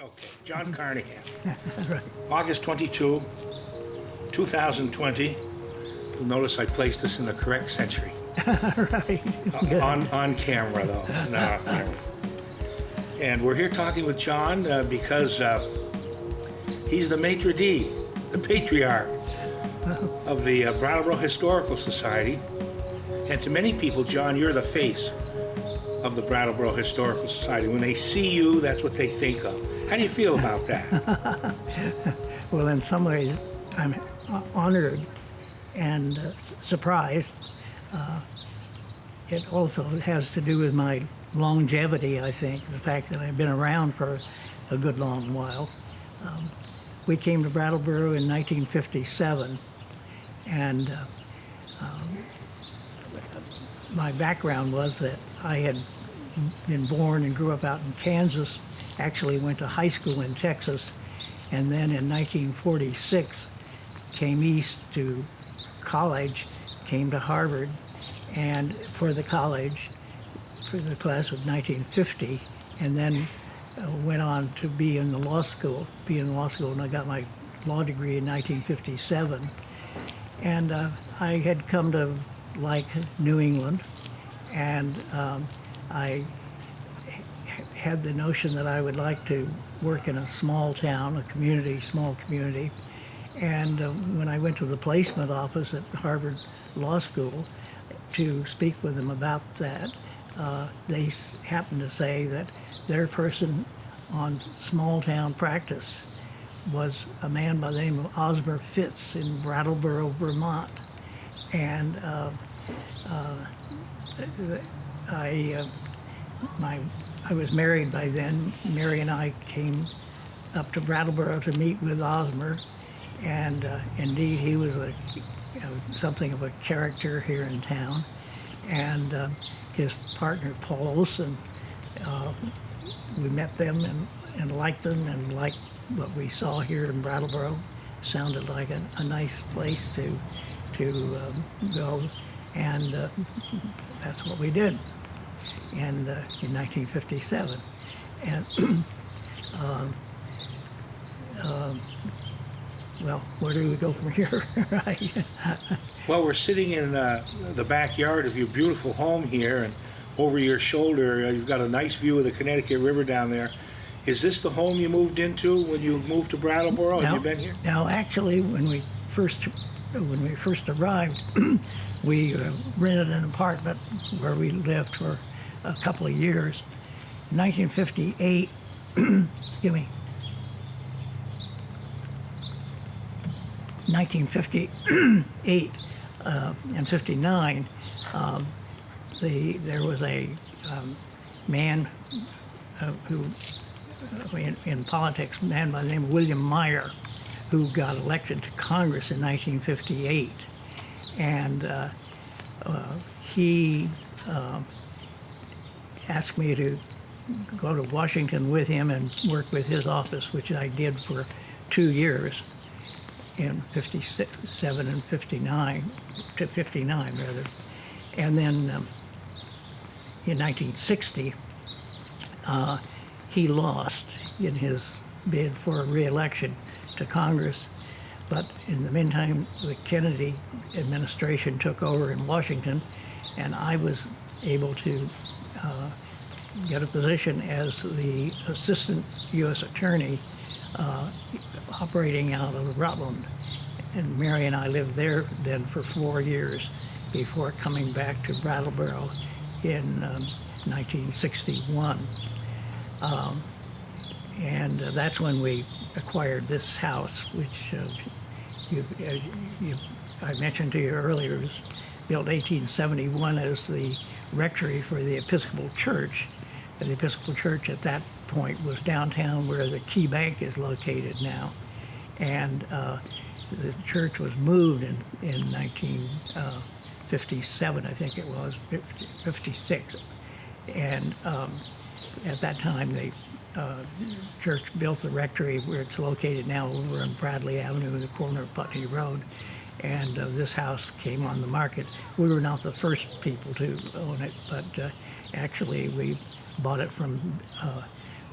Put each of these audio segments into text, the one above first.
Okay, John Carnahan. Right. August 22, 2020. You'll notice I placed this in the correct century. Right. Good. On camera, though. Not off camera. And we're here talking with John because he's the maitre d', the patriarch of the Brattleboro Historical Society. And to many people, John, you're the face of the Brattleboro Historical Society. When they see you, that's what they think of. How do you feel about that? Well, in some ways, I'm honored and surprised. It also has to do with my longevity, I think, the fact that I've been around for a good long while. We came to Brattleboro in 1957, and my background was that I had been born and grew up out in Kansas, actually went to high school in Texas, and then in 1946 came east to college, came to Harvard, and for the college, for the class of 1950, and then went on to be in law school, and I got my law degree in 1957. And I had come to like New England, and I had the notion that I would like to work in a small town, small community. And when I went to the placement office at Harvard Law School to speak with them about that, they happened to say that their person on small town practice was a man by the name of Osmer Fitz in Brattleboro, Vermont. And I was married by then. Mary and I came up to Brattleboro to meet with Osmer, and indeed he was something of a character here in town. And his partner, Paul Olson, we met them and liked them and liked what we saw here in Brattleboro. Sounded like a nice place to go, and that's what we did in 1957. And well, where do we go from here? Right? Well, we're sitting in the backyard of your beautiful home here, and over your shoulder, you've got a nice view of the Connecticut River down there. Is this the home you moved into when you moved to Brattleboro? Have you been here? Now, actually, when we first arrived, we rented an apartment where we lived for a couple of years. 1958, excuse me, 1958 and 59, there was a man who, in politics, a man by the name of William Meyer, who got elected to Congress in 1958. And he asked me to go to Washington with him and work with his office, which I did for 2 years in 57 and 59, to 59 rather. And then in 1960, he lost in his bid for a re-election to Congress. But in the meantime, the Kennedy administration took over in Washington, and I was able to get a position as the assistant U.S. attorney operating out of Rutland. And Mary and I lived there then for 4 years before coming back to Brattleboro in 1961. And that's when we acquired this house, which I mentioned to you earlier, was built 1871 as the rectory for the Episcopal Church. And the Episcopal Church at that point was downtown where the Key Bank is located now. And the church was moved in 1957, I think it was, 56. And at that time, the church built the rectory where it's located now over on Bradley Avenue, the corner of Putney Road. And this house came on the market. We were not the first people to own it, but actually we bought it from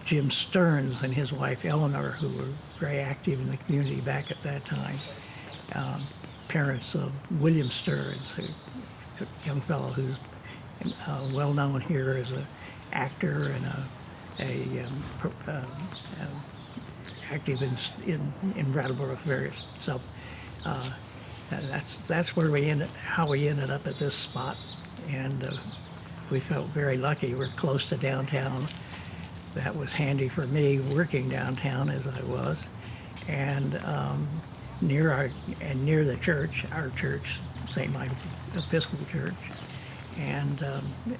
Jim Stearns and his wife Eleanor, who were very active in the community back at that time. Parents of William Stearns, a young fellow who's well known here as an actor and active in Brattleboro affairs. So that's where how we ended up at this spot, and we felt very lucky. We're close to downtown. That was handy for me working downtown as I was, and near the church, our church, St. Michael's Episcopal Church, and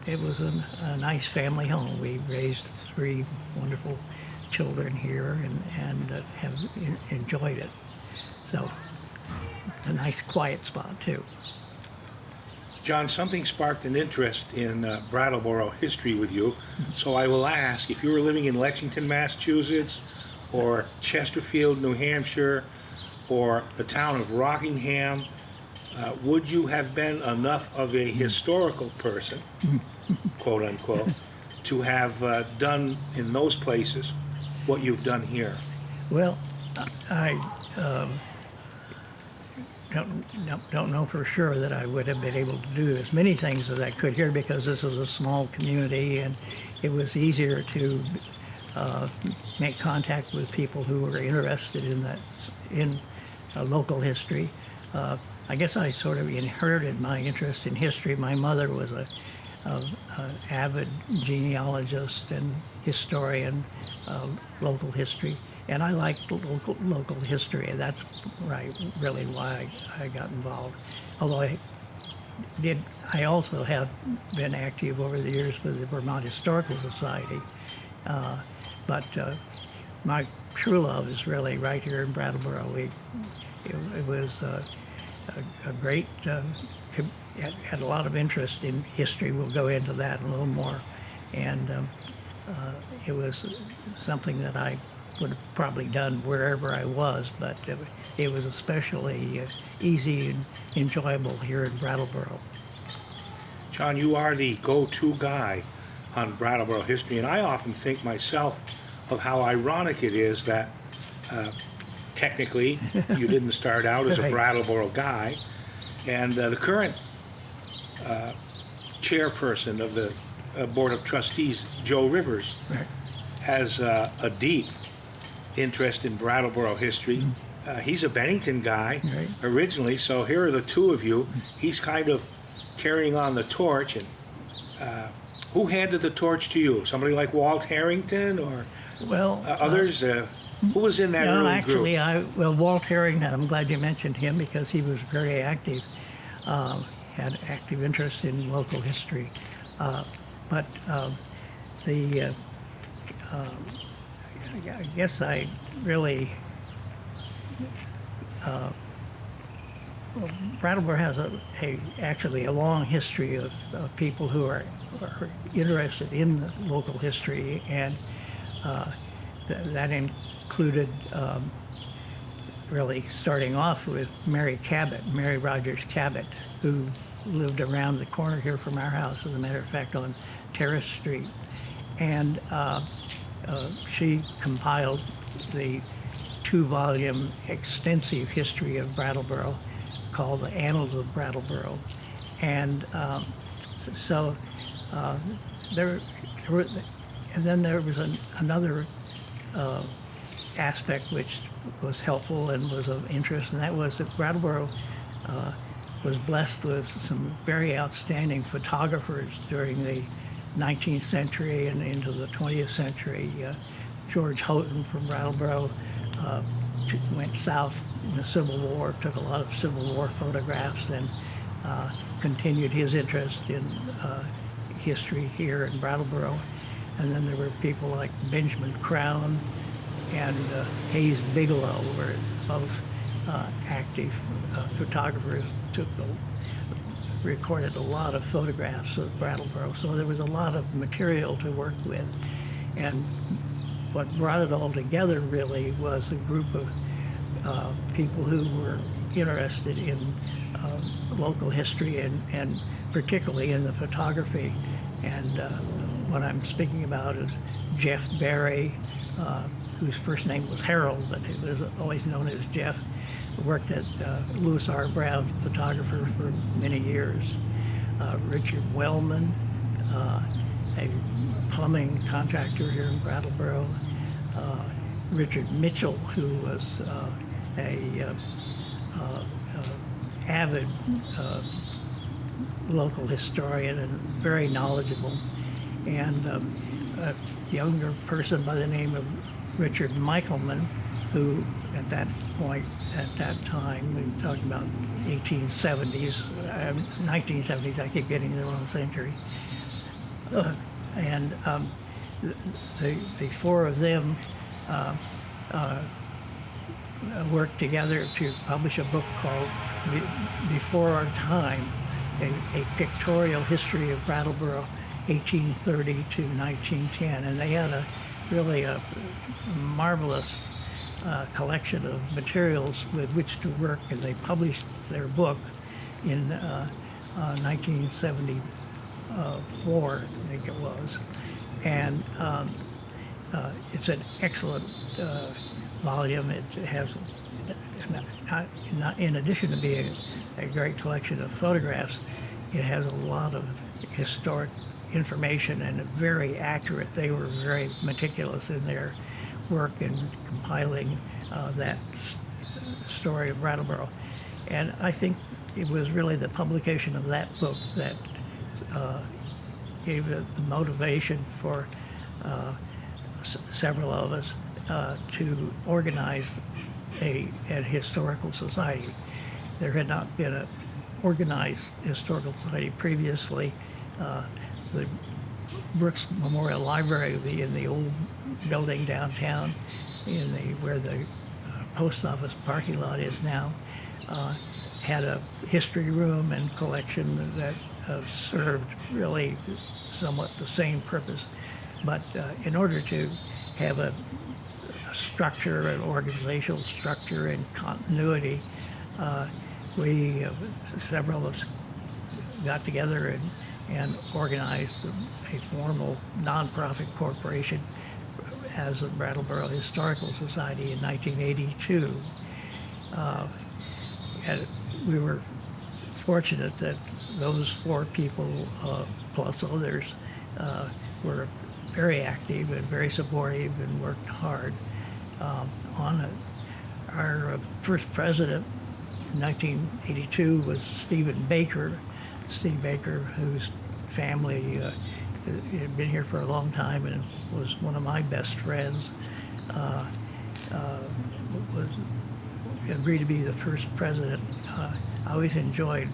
it was a nice family home. We raised 3 wonderful children here and have enjoyed it. So a nice quiet spot too. John, something sparked an interest in Brattleboro history with you, so I will ask, if you were living in Lexington, Massachusetts, or Chesterfield, New Hampshire, or the town of Rockingham, would you have been enough of a historical person, quote unquote, to have done in those places what you've done here? Well, I don't know for sure that I would have been able to do as many things as I could here, because this is a small community and it was easier to make contact with people who were interested in local history. I guess I sort of inherited my interest in history. My mother was an avid genealogist and historian of local history, and I liked local history, and that's really why I got involved. Although I also have been active over the years with the Vermont Historical Society, but my true love is really right here in Brattleboro. It was a great, had a lot of interest in history. We'll go into that a little more. And it was something that I would have probably done wherever I was, but it was especially easy and enjoyable here in Brattleboro. John, you are the go-to guy on Brattleboro history, and I often think myself of how ironic it is that technically you didn't start out as a Brattleboro guy, and the current chairperson of the Board of Trustees, Joe Rivers, has a deep interest in Brattleboro history. He's a Bennington guy originally, so here are the two of you. He's kind of carrying on the torch, and who handed the torch to you? Somebody like Walt Harrington, or others? Who was in that early actually, group? Walt Harrington, I'm glad you mentioned him because he was very active, had active interest in local history. But I guess I really, Brattleboro has actually a long history of people who are interested in local history, and that included really starting off with Mary Rogers Cabot, who lived around the corner here from our house, as a matter of fact, on Terrace Street. And she compiled the 2-volume extensive history of Brattleboro called The Annals of Brattleboro. And then there was another aspect which was helpful and was of interest, and that was that Brattleboro was blessed with some very outstanding photographers during the 19th century and into the 20th century. George Houghton from Brattleboro went south in the Civil War, took a lot of Civil War photographs, and continued his interest in history here in Brattleboro. And then there were people like Benjamin Crown and Hayes Bigelow were both active photographers, recorded a lot of photographs of Brattleboro. So there was a lot of material to work with. And what brought it all together really was a group of people who were interested in local history and particularly in the photography. And what I'm speaking about is Jeff Barry, whose first name was Harold, but he was always known as Jeff, worked at Louis R. Brown, photographer for many years. Richard Wellman, a plumbing contractor here in Brattleboro. Richard Mitchell, who was a avid local historian and very knowledgeable, and a younger person by the name of Richard Michelman, who at that point, at that time, we were talking about 1870s, 1970s, I keep getting the wrong century. And the four of them worked together to publish a book called Before Our Time, a pictorial history of Brattleboro, 1830 to 1910. And they had a really marvelous collection of materials with which to work, and they published their book in 1974, I think it was. And it's an excellent volume. It has, not in addition to being a great collection of photographs, it has a lot of historic information and very accurate. They were very meticulous in their work in compiling that story of Brattleboro. And I think it was really the publication of that book that gave it the motivation for several of us to organize a historical society. There had not been an organized historical society previously. The Brooks Memorial Library in the old building downtown, where the post office parking lot is now, had a history room and collection that served really somewhat the same purpose. But in order to have a structure, an organizational structure and continuity, several of us got together and organized a formal nonprofit corporation as the Brattleboro Historical Society in 1982. And we were fortunate that those four people, plus others, were very active and very supportive and worked hard on it. Our first president in 1982 was Stephen Baker. Steve Baker, whose family had been here for a long time and was one of my best friends, agreed to be the first president. I always enjoyed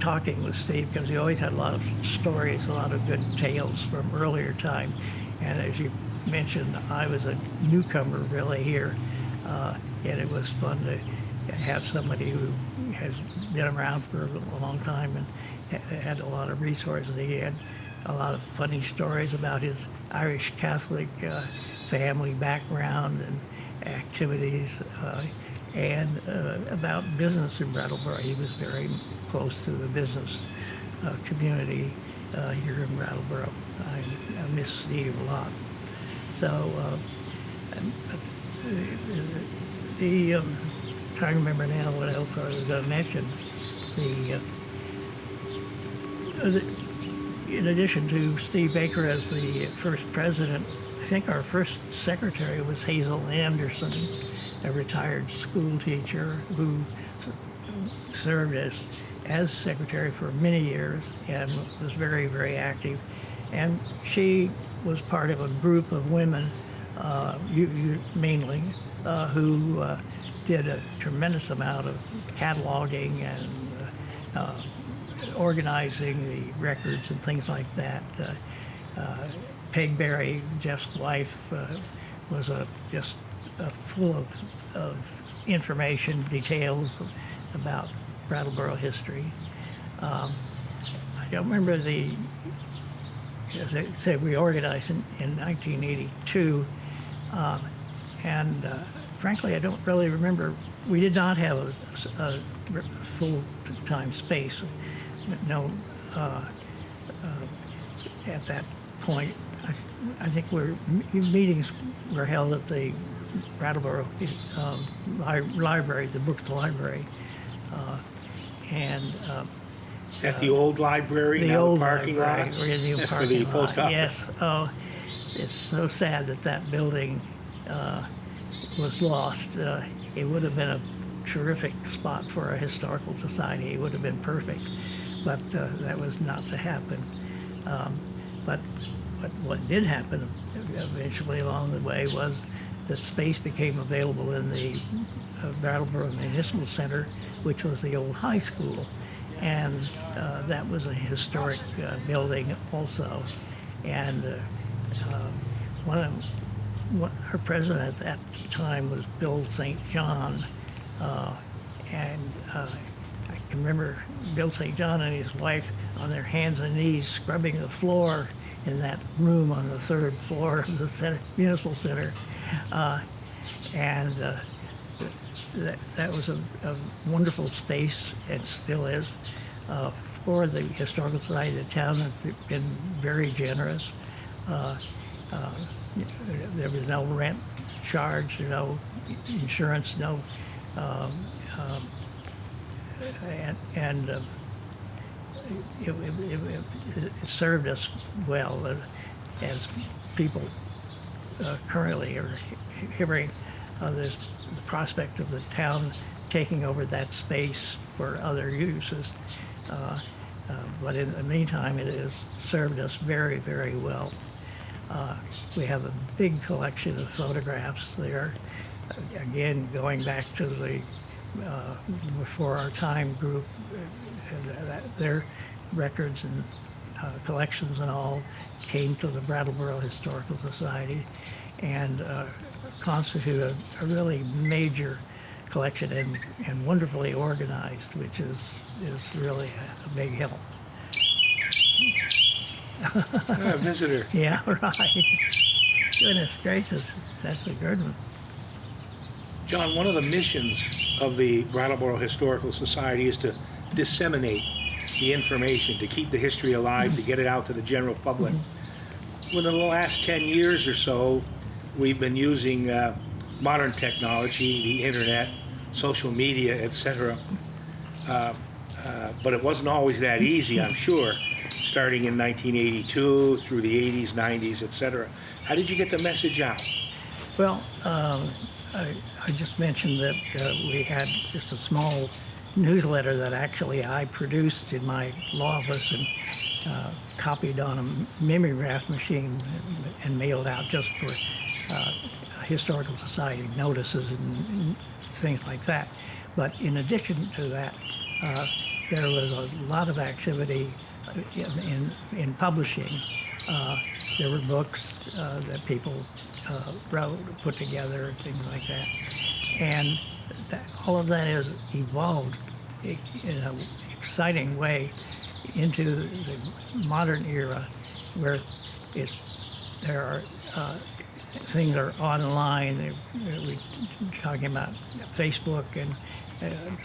talking with Steve because he always had a lot of stories, a lot of good tales from earlier time. And as you mentioned, I was a newcomer really here, and it was fun to have somebody who has been around for a long time and had a lot of resources. He had a lot of funny stories about his Irish Catholic family background and activities, and about business in Brattleboro. He was very close to the business community here in Brattleboro. I miss Steve a lot. So trying to remember now what else I was going to mention. In addition to Steve Baker as the first president, I think our first secretary was Hazel Anderson, a retired school teacher who served as secretary for many years and was very, very active. And she was part of a group of women, mainly, who did a tremendous amount of cataloging and organizing the records and things like that. Peg Berry, Jeff's wife, was just full of information, details about Brattleboro history. I don't remember as I said, we organized in 1982, and frankly, I don't really remember. We did not have a full-time space. No, at that point, I think meetings were held at the Brattleboro library, the Brooks Library, and At the old library, the now old the parking library, lot? or in the For parking the lot. post office? Yes. Oh, it's so sad that that building was lost. It would have been a terrific spot for a historical society. It would have been perfect, but that was not to happen. But what did happen eventually along the way was that space became available in the Brattleboro Municipal Center, which was the old high school. And that was a historic building also. And her president at that time was Bill St. John. And I can remember Bill St. John and his wife on their hands and knees scrubbing the floor in that room on the third floor of the center, municipal center. That was a wonderful space, and still is, for the Historical Society of the town. Have been very generous. There was no rent charge, no insurance, no, it served us well as people currently are hearing the prospect of the town taking over that space for other uses. But in the meantime, it has served us very, very well. We have a big collection of photographs there. Again, going back to the Before Our Time group, their records and collections and all came to the Brattleboro Historical Society and constitute a really major collection and wonderfully organized, which is really a big help. A visitor. Yeah, right. Goodness gracious, that's a good one. John, one of the missions of the Brattleboro Historical Society is to disseminate the information, to keep the history alive, to get it out to the general public. Within the last 10 years or so, we've been using modern technology, the internet, social media, etc. But it wasn't always that easy, I'm sure, starting in 1982 through the 80s, 90s, etc. How did you get the message out? Well, I just mentioned that we had just a small newsletter that actually I produced in my law office and copied on a mimeograph machine and mailed out just for Historical Society notices and things like that. But in addition to that, there was a lot of activity in publishing. There were books that people wrote, put together, and things like that. And all of that has evolved in an exciting way into the modern era, where there are things are online. We're talking about Facebook and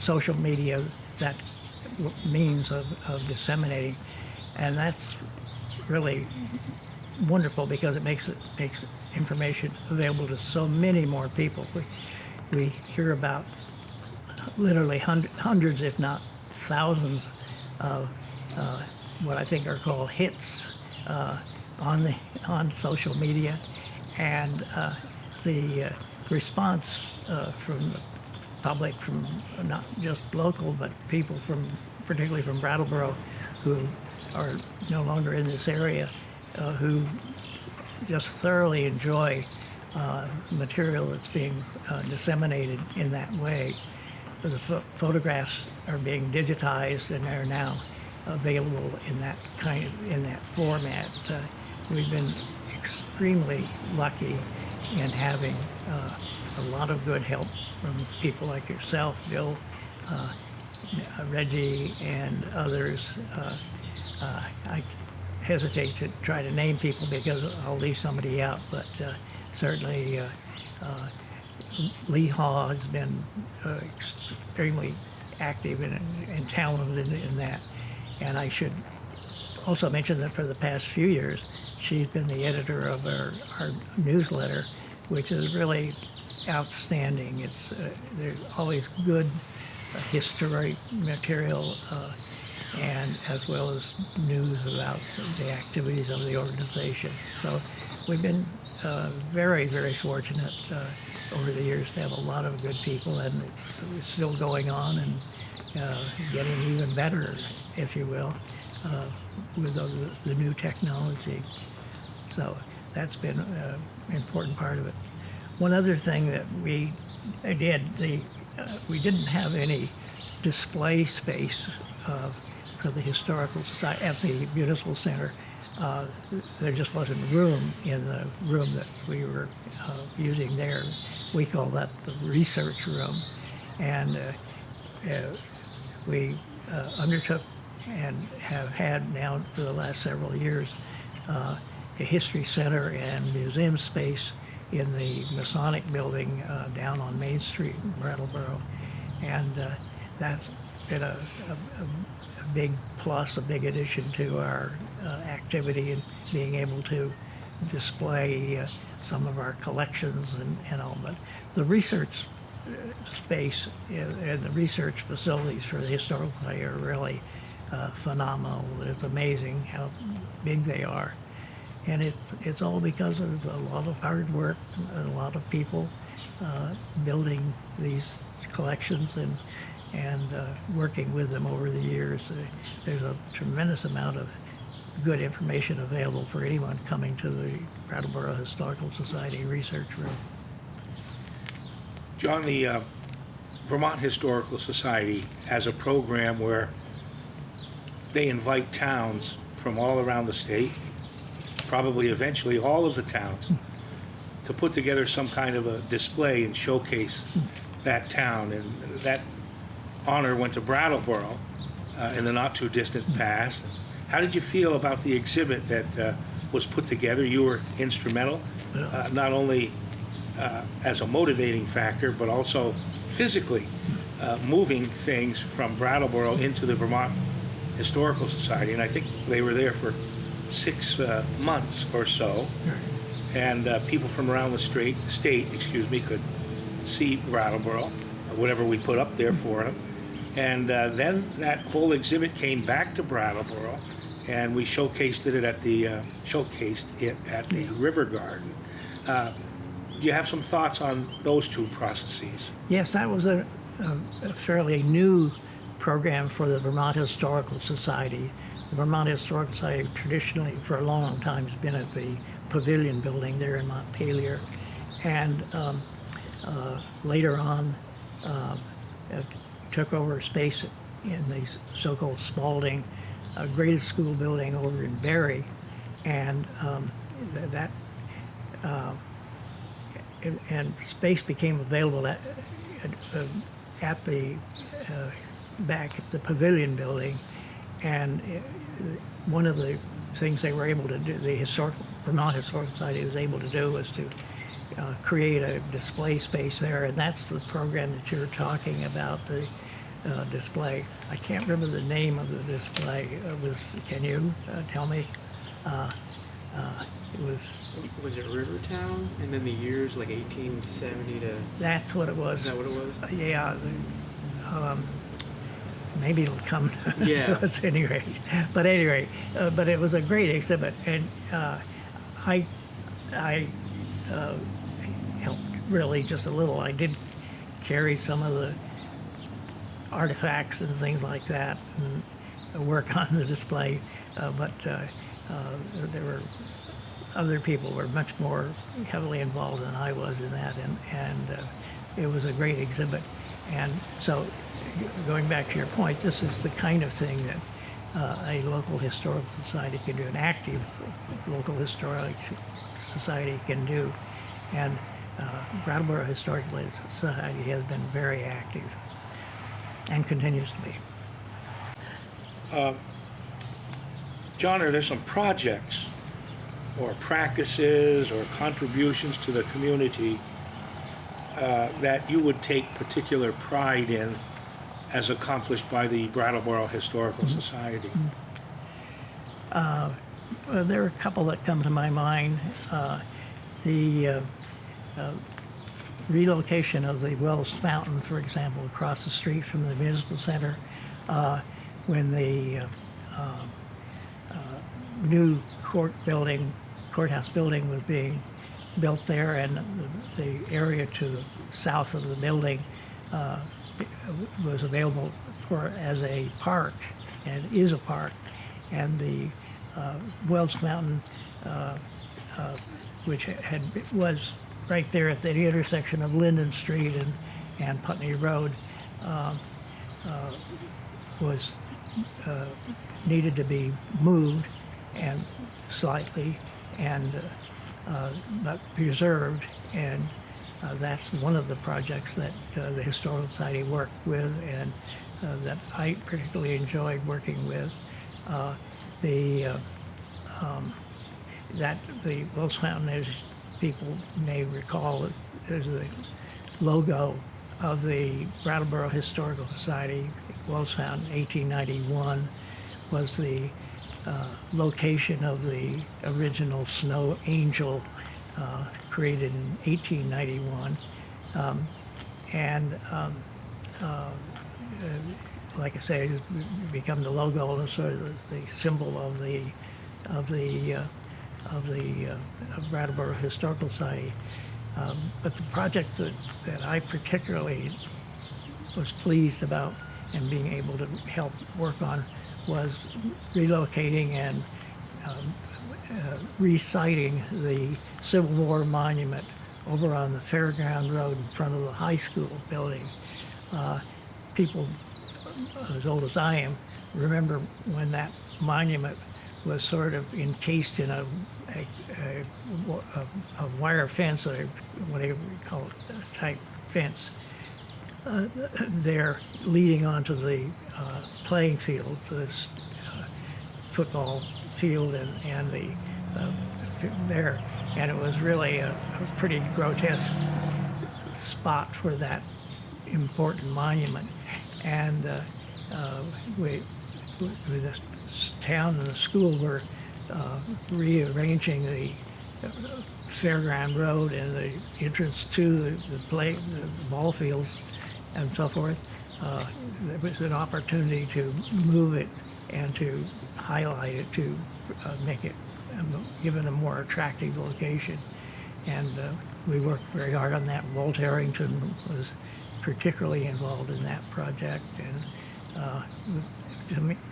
social media, that means of disseminating, and that's really wonderful because it makes information available to so many more people. We hear about literally hundreds, if not thousands, of what I think are called hits on social media, and the response from the public, from not just local but people from, particularly from Brattleboro, who are no longer in this area, who just thoroughly enjoy material that's being disseminated in that way. The photographs are being digitized and are now available in that format. We've been extremely lucky in having a lot of good help from people like yourself, Bill, Reggie, and others. I hesitate to try to name people because I'll leave somebody out, but certainly Lee Haw has been extremely active and talented in that. And I should also mention that for the past few years, she's been the editor of our newsletter, which is really outstanding. It's there's always good historic material, and as well as news about the activities of the organization. So we've been very, very fortunate over the years to have a lot of good people, and it's still going on and getting even better, if you will, with the new technology. So that's been an important part of it. One other thing that we did, we didn't have any display space for the Historical Society at the Municipal Center. There just wasn't room in the room that we were using there. We call that the research room. And we undertook and have had now for the last several years a history center and museum space in the Masonic building down on Main Street in Brattleboro. And that's been a big plus, a big addition to our activity and being able to display some of our collections and all. But the research space and the research facilities for the Historical Society are really phenomenal. It's amazing how big they are. And it's all because of a lot of hard work and a lot of people building these collections and working with them over the years. There's a tremendous amount of good information available for anyone coming to the Brattleboro Historical Society research room. John, the Vermont Historical Society has a program where they invite towns from all around the state, probably eventually all of the towns, to put together some kind of a display and showcase that town. And that honor went to Brattleboro in the not too distant past. How did you feel about the exhibit that was put together? You were instrumental, not only as a motivating factor, but also physically moving things from Brattleboro into the Vermont Historical Society. And I think they were there for 6 months or so. And people from around the state, could see Brattleboro, whatever we put up there for them. And then that whole exhibit came back to Brattleboro, and we showcased it at the River Garden. Do you have some thoughts on those two processes? Yes, that was a fairly new program for the Vermont Historical Society. The Vermont Historical Society traditionally, for a long time, has been at the Pavilion Building there in Montpelier, and later on took over space in the so-called Spalding Graded School Building over in Barre, and and space became available at the back at the Pavilion Building, and one of the things they were able to do, the Vermont Historical Society was able to do, was to create a display space there, and that's the program that you're talking about, the display. I can't remember the name of the display. Can you tell me? It was... Was it Rivertown? And then the years like 1870 to... That's what it was. Is that what it was? Yeah. Maybe it'll come to us anyway. But anyway, but it was a great exhibit, and I helped really just a little. I did carry some of the artifacts and things like that and work on the display, but there were other people were much more heavily involved than I was in that, and it was a great exhibit. And so, going back to your point, this is the kind of thing that a local historical society can do, an active local historical society can do. And Brattleboro Historical Society has been very active and continues to be. John, are there some projects or practices or contributions to the community that you would take particular pride in as accomplished by the Brattleboro Historical Society? there are a couple that come to my mind. The relocation of the Wells Fountain, for example, across the street from the municipal center, when the new courthouse building was being built there, and the area to the south of the building was available as a park, and is a park, and the Wells Fountain, which was right there at the intersection of Linden Street and Putney Road, was needed to be moved and slightly but preserved, and that's one of the projects that the Historical Society worked with, and that I particularly enjoyed working with. The Wells Fountain, as people may recall, is the logo of the Brattleboro Historical Society. Wells Fountain, 1891, was the location of the original snow angel created in 1891. Like I say, it's become the logo and sort of the symbol of the Brattleboro Historical Society. But the project that I particularly was pleased about and being able to help work on was relocating and reciting the Civil War monument over on the Fairground Road in front of the high school building. People as old as I am remember when that monument was sort of encased in a wire fence, or what do you call it, type fence, there leading onto the playing field, the football field, and the there, and it was really a pretty grotesque spot for that important monument. And the town and the school were rearranging the Fairground Road and the entrance to the ball fields and so forth. There was an opportunity to move it and to highlight it, to make it, give it a more attractive location. And we worked very hard on that. Walt Harrington was particularly involved in that project, and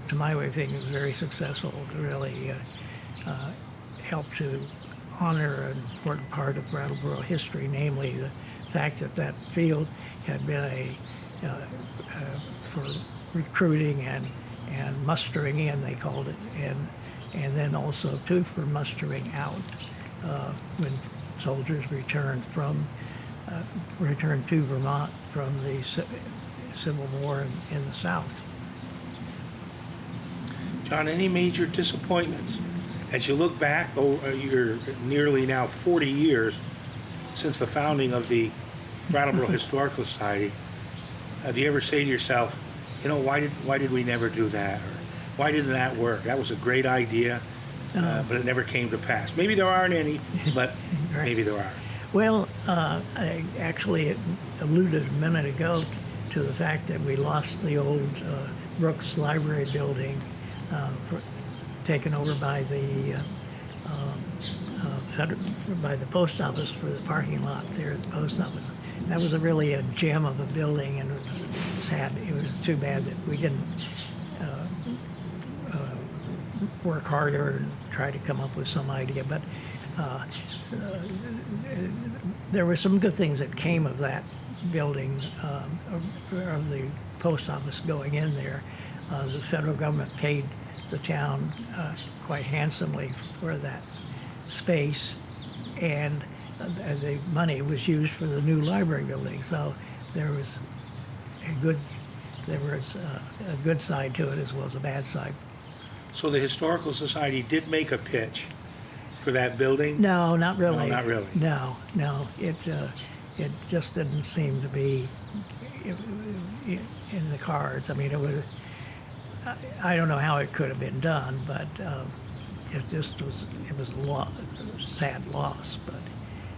to my way of thinking, it was very successful to really help to honor an important part of Brattleboro history, namely the fact that that field had been for recruiting and mustering in, they called it, and then also too for mustering out when soldiers returned to Vermont from the Civil War in the South. John, any major disappointments as you look back over your nearly now 40 years since the founding of the Brattleboro Historical Society? Do you ever say to yourself, why did we never do that, or why didn't that work? That was a great idea, but it never came to pass. Maybe there aren't any, but Right. maybe there are. Well, I actually alluded a minute ago to the fact that we lost the old Brooks Library building, taken over by the post office for the parking lot there at the post office. That was really a gem of a building, and it was sad. It was too bad that we didn't work harder and try to come up with some idea. But there were some good things that came of that building, of the post office going in there. The federal government paid the town quite handsomely for that space, and the money was used for the new library building. So there was a good side to it as well as a bad side. So the Historical Society did make a pitch for that building? No, not really. No, not really. No. It just didn't seem to be in the cards. I mean, it was. I don't know how it could have been done, but it just was, it was a sad loss, but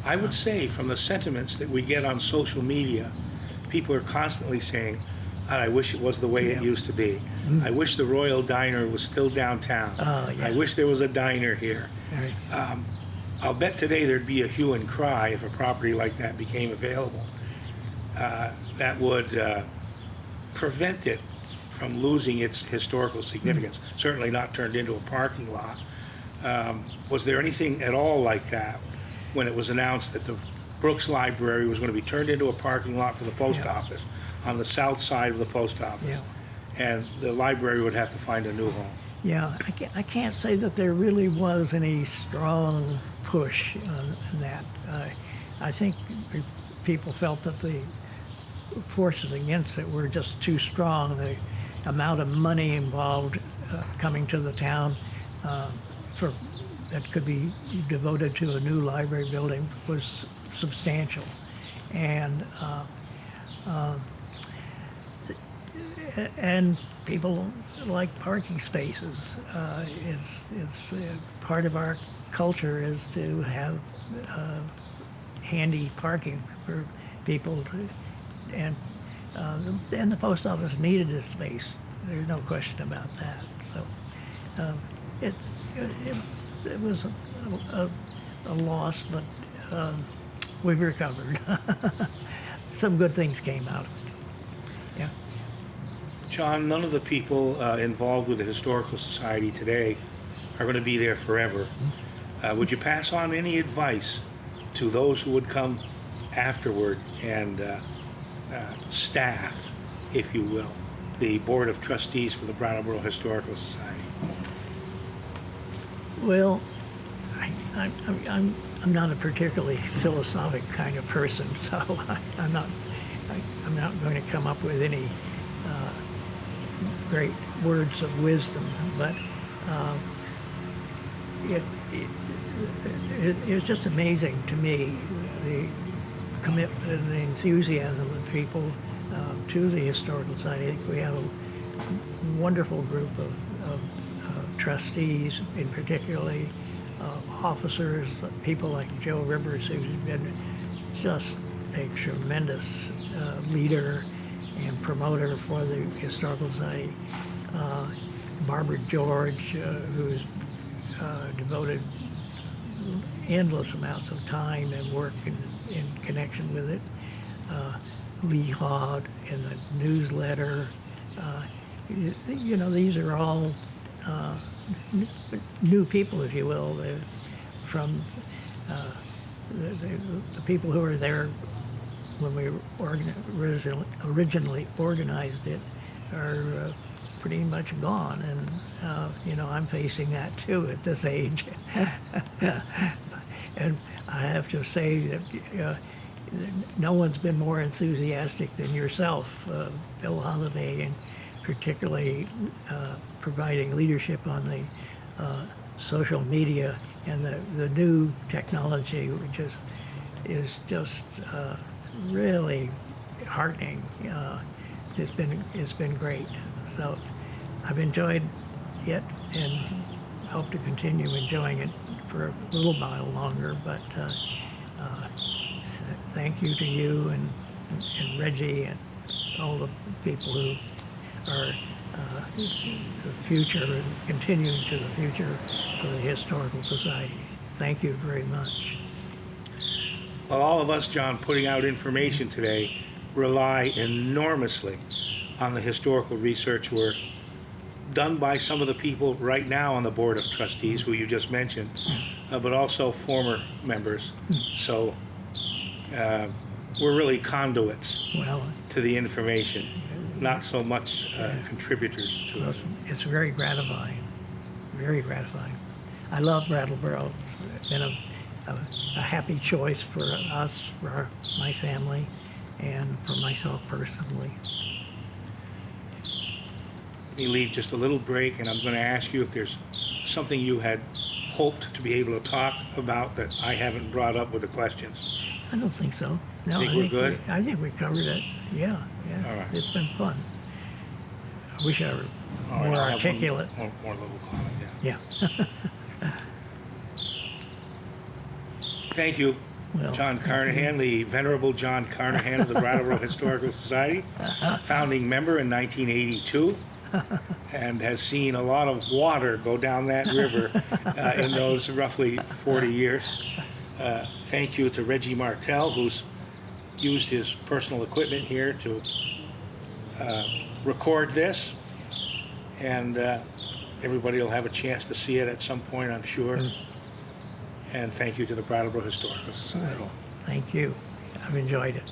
I would say from the sentiments that we get on social media, people are constantly saying, "God, I wish it was the way it used to be. I wish the Royal Diner was still downtown. Oh, I yes. wish there was a diner here." right. I'll bet today there'd be a hue and cry if a property like that became available. That would prevent it from losing its historical significance, certainly not turned into a parking lot. Was there anything at all like that when it was announced that the Brooks Library was going to be turned into a parking lot for the post Yeah. office on the south side of the post office? Yeah. And the library would have to find a new home. Yeah, I can't say that there really was any strong push on that. I think people felt that the forces against it were just too strong. The amount of money involved coming to the town for that could be devoted to a new library building was substantial, and people like parking spaces. It's part of our culture is to have handy parking for people, and the post office needed a space. There's no question about that. So it was a loss, but we've recovered. Some good things came out of it. Yeah. John, none of the people involved with the Historical Society today are going to be there forever. Would you pass on any advice to those who would come afterward and staff, if you will, the Board of Trustees for the Brattleboro Historical Society? Well, I'm not a particularly philosophic kind of person, so I'm not going to come up with any great words of wisdom, but it was just amazing to me, the commitment and the enthusiasm of people to the Historical Society. I think we have a wonderful group of trustees, in particularly officers, people like Joe Rivers, who's been just a tremendous leader and promoter for the Historical Society. Barbara George, who's devoted endless amounts of time and work in connection with it. Lee Hod in the newsletter. These are all new people, if you will. They're from the people who were there when we originally organized it are pretty much gone, and I'm facing that too at this age. And I have to say that no one's been more enthusiastic than yourself, Bill Holliday, and particularly providing leadership on the social media and the new technology, which is just really heartening. It's been great. So I've enjoyed it and hope to continue enjoying it for a little while longer. But thank you to you and Reggie and all the people who are the future and continuing to the future for the Historical Society. Thank you very much. Well, all of us, John, putting out information today rely enormously on the historical research work done by some of the people right now on the Board of Trustees, who you just mentioned, but also former members. So we're really conduits to the information, not so much contributors to it. It's very gratifying, very gratifying. I love Brattleboro. It's been a happy choice for us, for my family, and for myself personally. Let me leave just a little break, and I'm going to ask you if there's something you had hoped to be able to talk about that I haven't brought up with the questions. I don't think so. No, Think we're good? I think we covered it. Yeah. All right. It's been fun. I wish I were All right, more I'll have articulate. One more little comment, Yeah. Thank you, Well, John Carnahan, the Venerable John Carnahan of the Brattleboro Historical Society, founding member in 1982, and has seen a lot of water go down that river in those roughly 40 years. Thank you to Reggie Martell, who's used his personal equipment here to record this, and everybody will have a chance to see it at some point, I'm sure. And thank you to the Brattleboro Historical Society. Thank you. I've enjoyed it.